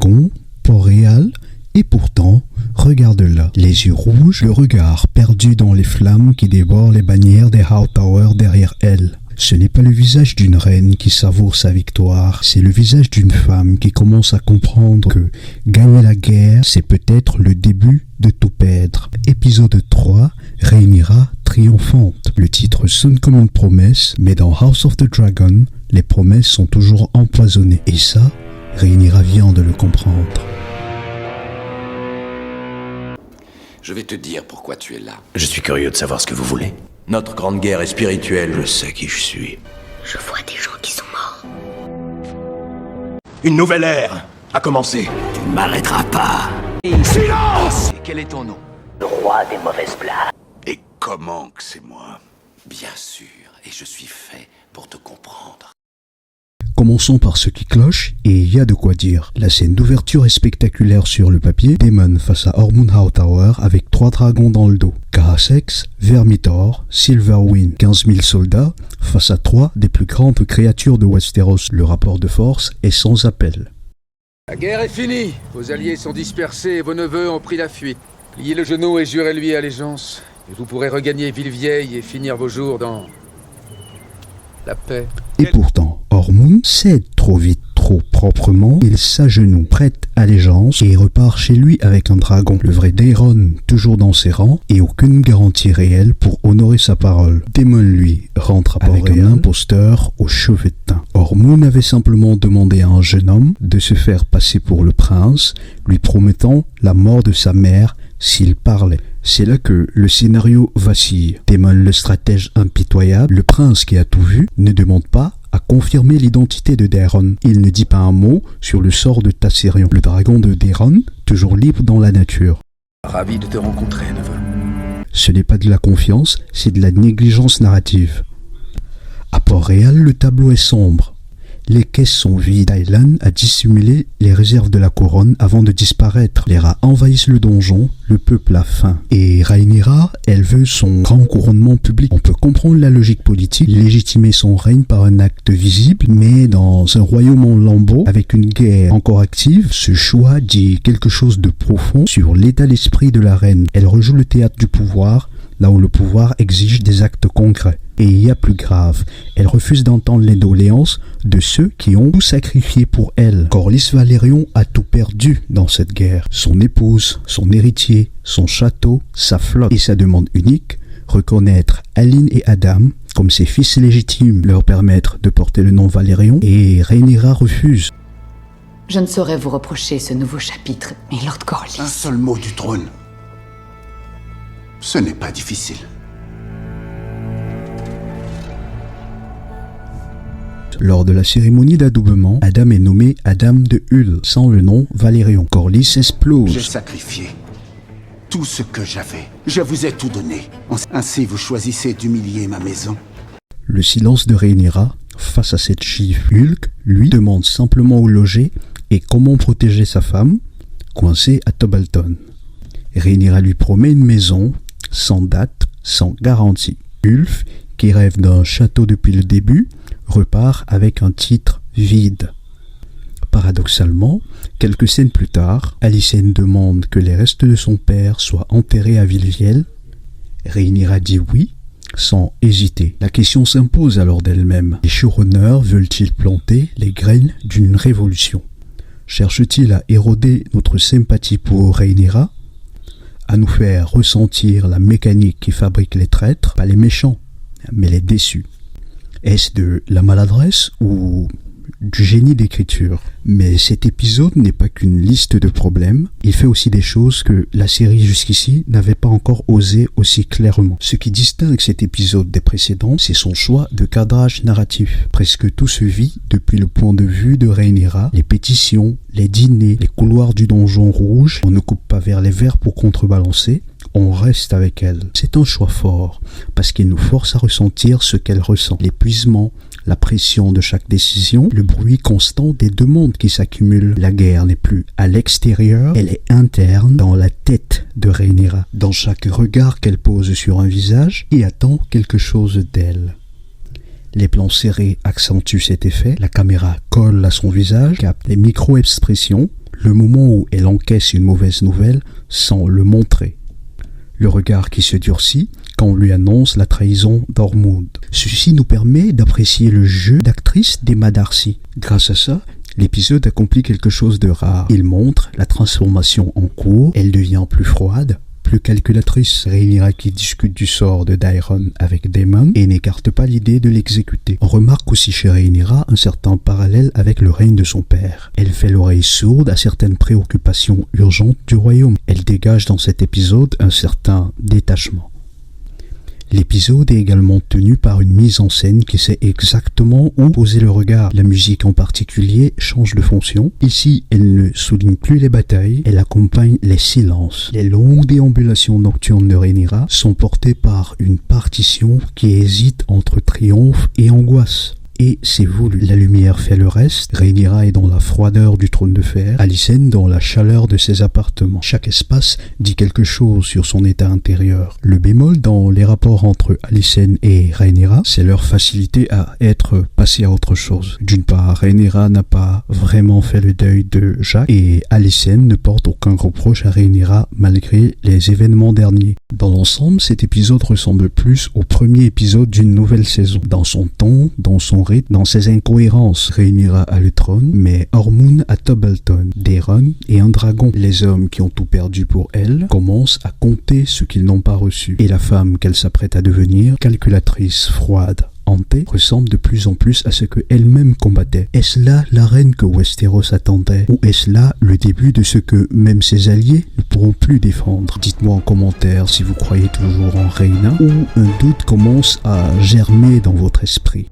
dragon, Port-Réal, et pourtant, regarde-la, les yeux rouges, le regard perdu dans les flammes qui dévorent les bannières des Hightower derrière elle. Ce n'est pas le visage d'une reine qui savoure sa victoire, c'est le visage d'une femme qui commence à comprendre que gagner la guerre, c'est peut-être le début de tout perdre. Épisode 3, Rhaenyra triomphante. Le titre sonne comme une promesse, mais dans House of the Dragon, les promesses sont toujours empoisonnées. Et ça, Rhaenyra vient de le comprendre. Je vais te dire pourquoi tu es là. Je suis curieux de savoir ce que vous voulez. Notre grande guerre est spirituelle. Je sais qui je suis. Je vois des gens qui sont morts. Une nouvelle ère a commencé. Tu ne m'arrêteras pas. Silence! Et quel est ton nom? Le roi des mauvaises blagues. Et comment que c'est moi? Bien sûr, et je suis fait pour te comprendre. Commençons par ce qui cloche, et il y a de quoi dire. La scène d'ouverture est spectaculaire sur le papier. Daemon face à Ormond Hightower avec 3 dragons dans le dos. Carasex, Vermithor, Silverwind, 15 000 soldats face à 3 des plus grandes créatures de Westeros. Le rapport de force est sans appel. La guerre est finie. Vos alliés sont dispersés et vos neveux ont pris la fuite. Pliez le genou et jurez-lui allégeance. Et vous pourrez regagner Villevieille et finir vos jours dans la paix. Et pourtant, Ormond cède trop vite, trop proprement. Il s'agenouille, prête allégeance et repart chez lui avec un dragon. Le vrai Daeron, toujours dans ses rangs, et aucune garantie réelle pour honorer sa parole. Daemon, lui, rentre avec un imposteur aux cheveux teints. Ormond avait simplement demandé à un jeune homme de se faire passer pour le prince, lui promettant la mort de sa mère s'il parlait. C'est là que le scénario vacille. Daemon, le stratège impitoyable, le prince qui a tout vu, ne demande pas à confirmer l'identité de Daeron. Il ne dit pas un mot sur le sort de Tasserion, le dragon de Daeron, toujours libre dans la nature. Ravi de te rencontrer, neveu. Ce n'est pas de la confiance, c'est de la négligence narrative. À Port-Réal, le tableau est sombre. Les caisses sont vides. Tylan a dissimulé les réserves de la couronne avant de disparaître. Les rats envahissent le donjon, le peuple a faim. Et Rhaenyra, elle veut son grand couronnement public. On peut comprendre la logique politique, légitimer son règne par un acte visible, mais dans un royaume en lambeaux, avec une guerre encore active, ce choix dit quelque chose de profond sur l'état d'esprit de la reine. Elle rejoue le théâtre du pouvoir, là où le pouvoir exige des actes concrets. Et il y a plus grave, elle refuse d'entendre les doléances de ceux qui ont tout sacrifié pour elle. Corlys Velaryon a tout perdu dans cette guerre. Son épouse, son héritier, son château, sa flotte et sa demande unique, reconnaître Alyne et Adam comme ses fils légitimes, leur permettre de porter le nom Velaryon, et Rhaenyra refuse. Je ne saurais vous reprocher ce nouveau chapitre, mais Lord Corlys... Un seul mot du trône. Ce n'est pas difficile. Lors de la cérémonie d'adoubement, Adam est nommé Adam de Hull, sans le nom Velaryon. Corlys explose. J'ai sacrifié tout ce que j'avais. Je vous ai tout donné. Ainsi, vous choisissez d'humilier ma maison. Le silence de Rhaenyra face à cette chiffre. Hulk, lui, demande simplement où loger et comment protéger sa femme, coincée à Tobalton. Rhaenyra lui promet une maison, sans date, sans garantie. Ulf, qui rêve d'un château depuis le début, repart avec un titre vide. Paradoxalement, quelques scènes plus tard, Alicent demande que les restes de son père soient enterrés à Villevielle. Rhaenyra dit oui, sans hésiter. La question s'impose alors d'elle-même. Les showrunners veulent-ils planter les graines d'une révolution? Cherchent-ils à éroder notre sympathie pour Rhaenyra? À nous faire ressentir la mécanique qui fabrique les traîtres, pas les méchants, mais les déçus? Est-ce de la maladresse ou du génie d'écriture? Mais cet épisode n'est pas qu'une liste de problèmes, il fait aussi des choses que la série jusqu'ici n'avait pas encore osé aussi clairement. Ce qui distingue cet épisode des précédents, c'est son choix de cadrage narratif. Presque tout se vit depuis le point de vue de Rhaenyra, les pétitions, les dîners, les couloirs du donjon rouge. On ne coupe pas vers les verts pour contrebalancer, on reste avec elle. C'est un choix fort, parce qu'il nous force à ressentir ce qu'elle ressent. L'épuisement, la pression de chaque décision, le bruit constant des demandes qui s'accumulent. La guerre n'est plus à l'extérieur, elle est interne dans la tête de Rhaenyra, dans chaque regard qu'elle pose sur un visage qui attend quelque chose d'elle. Les plans serrés accentuent cet effet, la caméra colle à son visage, capte les micro-expressions, le moment où elle encaisse une mauvaise nouvelle sans le montrer. Le regard qui se durcit quand on lui annonce la trahison d'Ormond. Ceci nous permet d'apprécier le jeu d'actrice d'Emma Darcy. Grâce à ça, l'épisode accomplit quelque chose de rare. Il montre la transformation en cours, elle devient plus froide, plus calculatrice. Rhaenyra qui discute du sort de Daeron avec Daemon et n'écarte pas l'idée de l'exécuter. On remarque aussi chez Rhaenyra un certain parallèle avec le règne de son père. Elle fait l'oreille sourde à certaines préoccupations urgentes du royaume. Elle dégage dans cet épisode un certain détachement. L'épisode est également tenu par une mise en scène qui sait exactement où poser le regard. La musique en particulier change de fonction. Ici, elle ne souligne plus les batailles, elle accompagne les silences. Les longues déambulations nocturnes de Rhaenyra sont portées par une partition qui hésite entre triomphe et angoisse. Et c'est voulu. La lumière fait le reste. Rhaenyra est dans la froideur du trône de fer, Alicent dans la chaleur de ses appartements. Chaque espace dit quelque chose sur son état intérieur. Le bémol dans les rapports entre Alicent et Rhaenyra, c'est leur facilité à être passée à autre chose. D'une part, Rhaenyra n'a pas vraiment fait le deuil de Jaqen et Alicent ne porte aucun reproche à Rhaenyra malgré les événements derniers. Dans l'ensemble, cet épisode ressemble plus au premier épisode d'une nouvelle saison. Dans son ton, dans son rythme, dans ses incohérences. Rhaenyra a le trône, mais Ormond a Tobleton, Daeron et un dragon. Les hommes qui ont tout perdu pour elle commencent à compter ce qu'ils n'ont pas reçu. Et la femme qu'elle s'apprête à devenir, calculatrice, froide, hantée, ressemble de plus en plus à ce que elle-même combattait. Est-ce là la reine que Westeros attendait? Ou est-ce là le début de ce que même ses alliés ne pourront plus défendre? Dites-moi en commentaire si vous croyez toujours en Rhaena ou un doute commence à germer dans votre esprit.